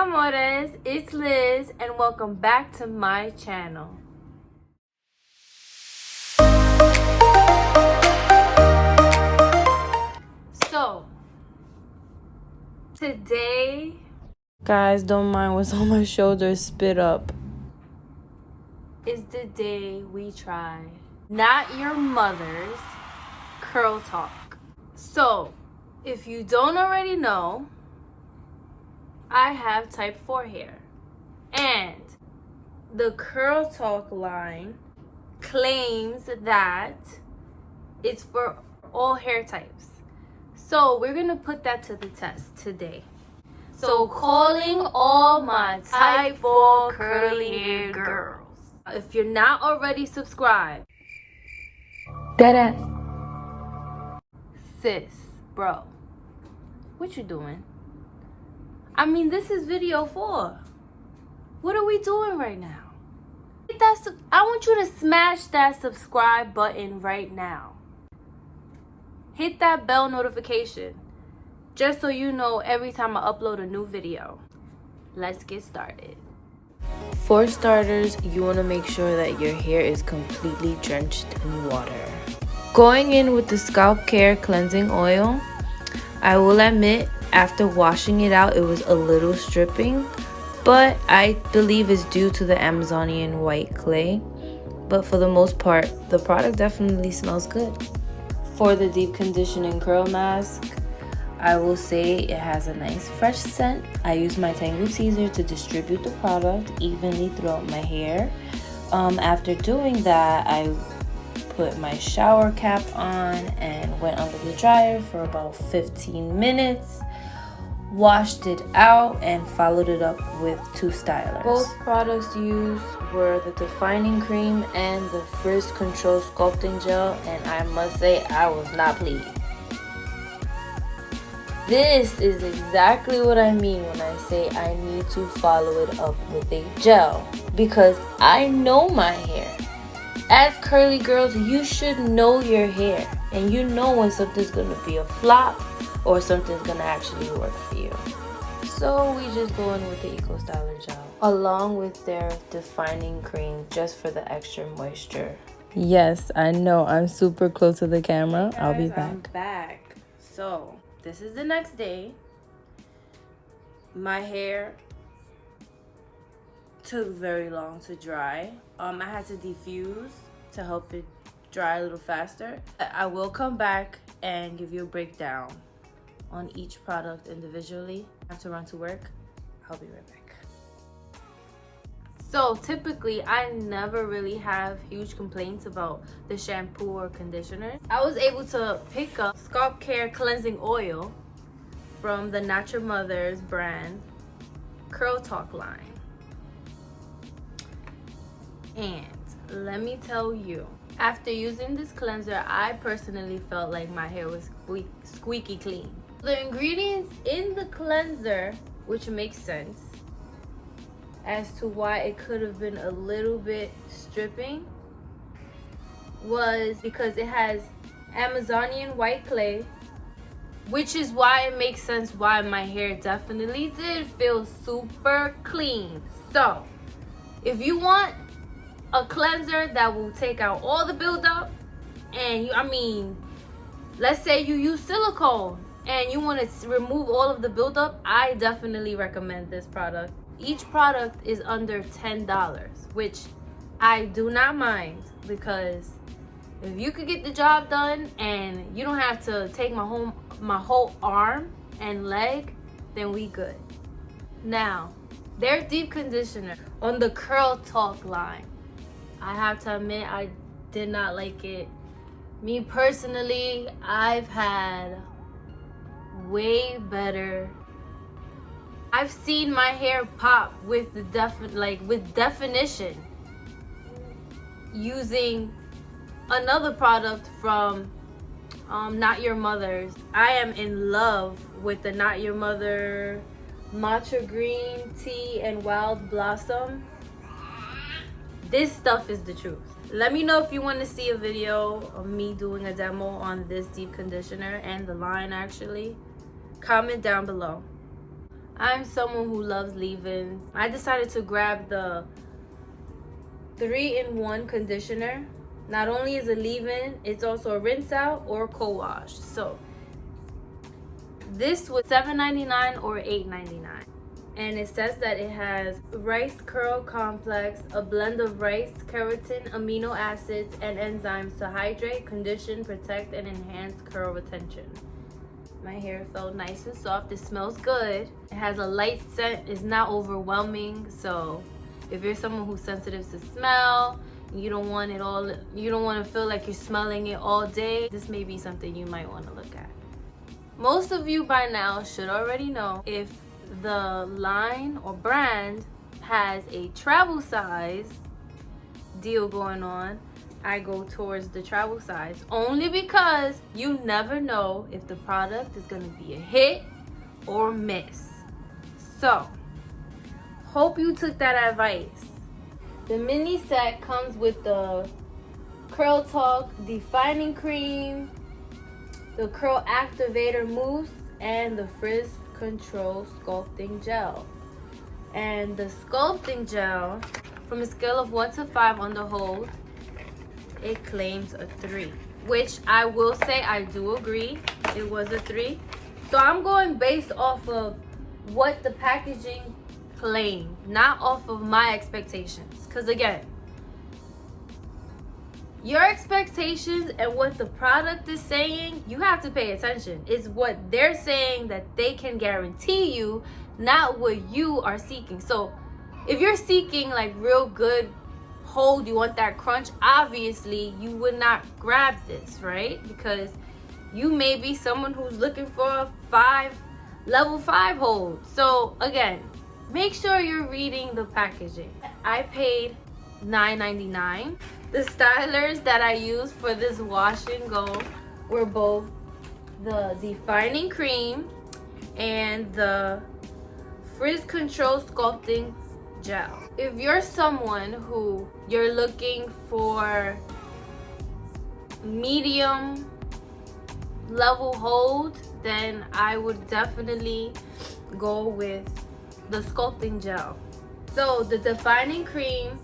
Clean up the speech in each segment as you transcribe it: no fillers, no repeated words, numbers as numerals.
Amores, it's Liz and welcome back to my channel. So, today, guys, don't mind what's on my shoulders, spit up, is the day we try Not Your Mother's Curl Talk. So, if you don't already know, I have type 4 hair, and the Curl Talk line claims that it's for all hair types. So we're gonna put that to the test today. So calling all my type 4 curly hair girls, if you're not already subscribed, Deadass. sis, bro, what you doing? I mean, this is video 4. What are we doing right now? I want you to smash that subscribe button right now. Hit that bell notification just so you know every time I upload a new video. Let's get started. For starters, you want to make sure that your hair is completely drenched in water. Going in with the Scalp Care Cleansing Oil, I will admit, after washing it out, it was a little stripping, but I believe it's due to the Amazonian white clay. But for the most part, the product definitely smells good. For the deep conditioning curl mask, I will say it has a nice fresh scent. I use my Tangle Teaser to distribute the product evenly throughout my hair. After doing that, I put my shower cap on and went under the dryer for about 15 minutes. Washed it out and followed it up with 2 stylers. Both products used were the defining cream and the Frizz Control Sculpting Gel, and I must say I was not pleased. This is exactly what I mean when I say I need to follow it up with a gel, because I know my hair. As curly girls, you should know your hair, and you know when something's gonna be a flop or something's gonna actually work for you. So we just go in with the Eco Styler gel along with their defining cream just for the extra moisture. Yes, I know I'm super close to the camera. I'll be back. I'm back. So this is the next day. My hair took very long to dry. I had to diffuse to help it dry a little faster. I will come back and give you a breakdown on each product individually. I have to run to work. I'll be right back. So typically, I never really have huge complaints about the shampoo or conditioner. I was able to pick up Scalp Care Cleansing Oil from the Not Your Mother's brand Curl Talk line. And let me tell you, after using this cleanser, I personally felt like my hair was squeaky clean. The ingredients in the cleanser, which makes sense as to why it could have been a little bit stripping, was because it has Amazonian white clay, which is why it makes sense why my hair definitely did feel super clean. So if you want a cleanser that will take out all the buildup, and let's say you use silicone and you want to remove all of the buildup, I definitely recommend this product. Each product is under $10, which I do not mind, because if you could get the job done and you don't have to take my whole arm and leg, then we good. Now, their deep conditioner on the Curl Talk line, I have to admit I did not like it. Me personally, I've had way better. I've seen my hair pop with with definition using another product from Not Your Mother's. I am in love with the Not Your Mother Matcha Green Tea and Wild Blossom. This stuff is the truth. Let me know if you want to see a video of me doing a demo on this deep conditioner and the line actually. Comment down below. I'm someone who loves leave-ins. I decided to grab the 3-in-1 conditioner. Not only is it leave-in, it's also a rinse out or co-wash. So this was $7.99 or $8.99. And it says that it has rice curl complex, a blend of rice, keratin, amino acids, and enzymes to hydrate, condition, protect, and enhance curl retention. My hair felt nice and soft. It smells good. It has a light scent. It's not overwhelming. So if you're someone who's sensitive to smell, you don't want to feel like you're smelling it all day, this may be something you might want to look at. Most of you by now should already know if the line or brand has a travel size deal going on. I go towards the travel size only because you never know if the product is going to be a hit or miss. So hope you took that advice. The mini set comes with the Curl Talk Defining Cream, the Curl Activator Mousse, and the Frizz Control Sculpting Gel. And the Sculpting Gel, from a scale of 1 to 5 on the hold, it claims a 3. Which I will say I do agree, it was a 3. So I'm going based off of what the packaging claimed, not off of my expectations. Because again, your expectations and what the product is saying, you have to pay attention. It's what they're saying that they can guarantee you, not what you are seeking. So if you're seeking like real good hold, you want that crunch, obviously you would not grab this, right? Because you may be someone who's looking for a level 5 hold. So again, make sure you're reading the packaging. I paid $9.99. The stylers that I used for this wash and go were both the Defining Cream and the Frizz Control Sculpting Gel. If you're someone who you're looking for medium level hold, then I would definitely go with the Sculpting Gel. So the Defining Cream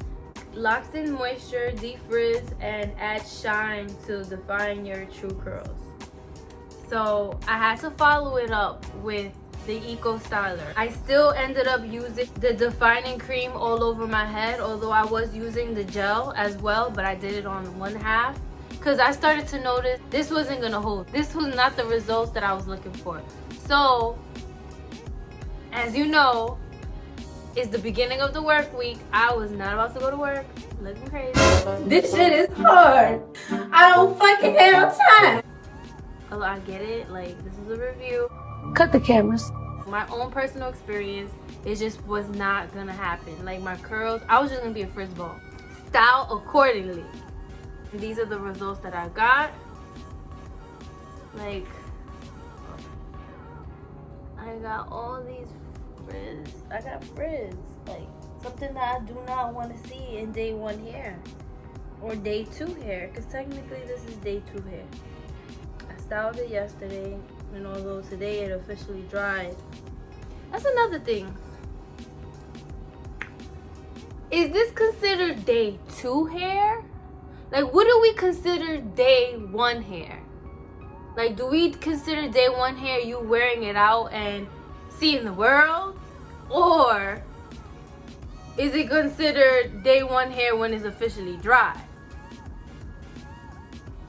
locks in moisture, defrizz, and adds shine to define your true curls. So I had to follow it up with the Eco Styler. I still ended up using the Defining Cream all over my head, although I was using the gel as well, but I did it on one half because I started to notice this wasn't gonna hold. This was not the results that I was looking for. So as you know, it's the beginning of the work week. I was not about to go to work looking crazy. This shit is hard. I don't fucking have time. Although I get it, like this is a review. Cut the cameras. My own personal experience, it just was not gonna happen. Like my curls, I was just gonna be a frizz ball. Style accordingly. And these are the results that I got. Like, I got all these frizz. I got frizz. Like, something that I do not want to see in day 1 hair. Or day 2 hair. Because technically this is day 2 hair. I styled it yesterday. And although today it officially dried. That's another thing. Is this considered day 2 hair? Like, what do we consider day 1 hair? Like, do we consider day 1 hair you wearing it out and seeing the world? Or is it considered day 1 hair when it's officially dry?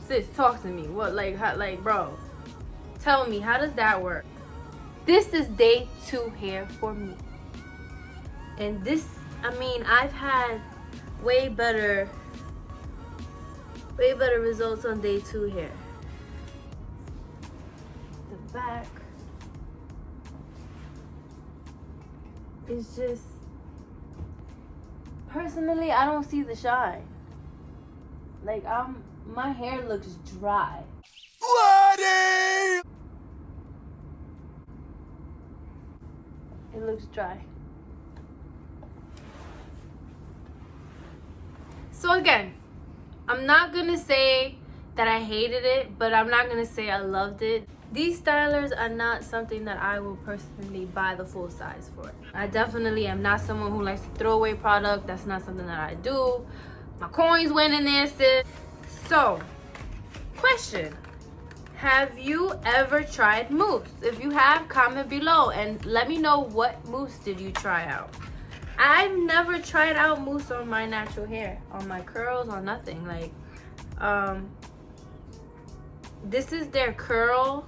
Sis, talk to me. What, like, how, like, bro, tell me, how does that work? This is day 2 hair for me. And this, I mean, I've had way better results on day 2 hair. The back is just, personally, I don't see the shine. Like, my hair looks dry. It looks dry. So again, I'm not gonna say that I hated it, but I'm not gonna say I loved it. These stylers are not something that I will personally buy the full size for. I definitely am not someone who likes to throw away product. That's not something that I do. My coins went in there, sis. So, question. Have you ever tried mousse? If you have, comment below and let me know what mousse did you try out. I've never tried out mousse on my natural hair, on my curls, on nothing. Like, this is their curl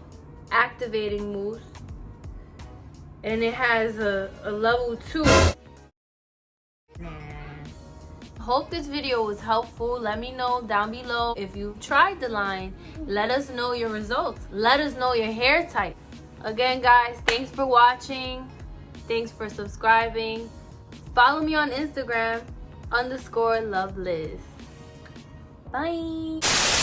activating mousse, and it has a level 2. Hope this video was helpful. Let me know down below if you tried the line. Let us know your results. Let us know your hair type. Again, guys, thanks for watching. Thanks for subscribing. Follow me on Instagram _LoveLiz. Bye.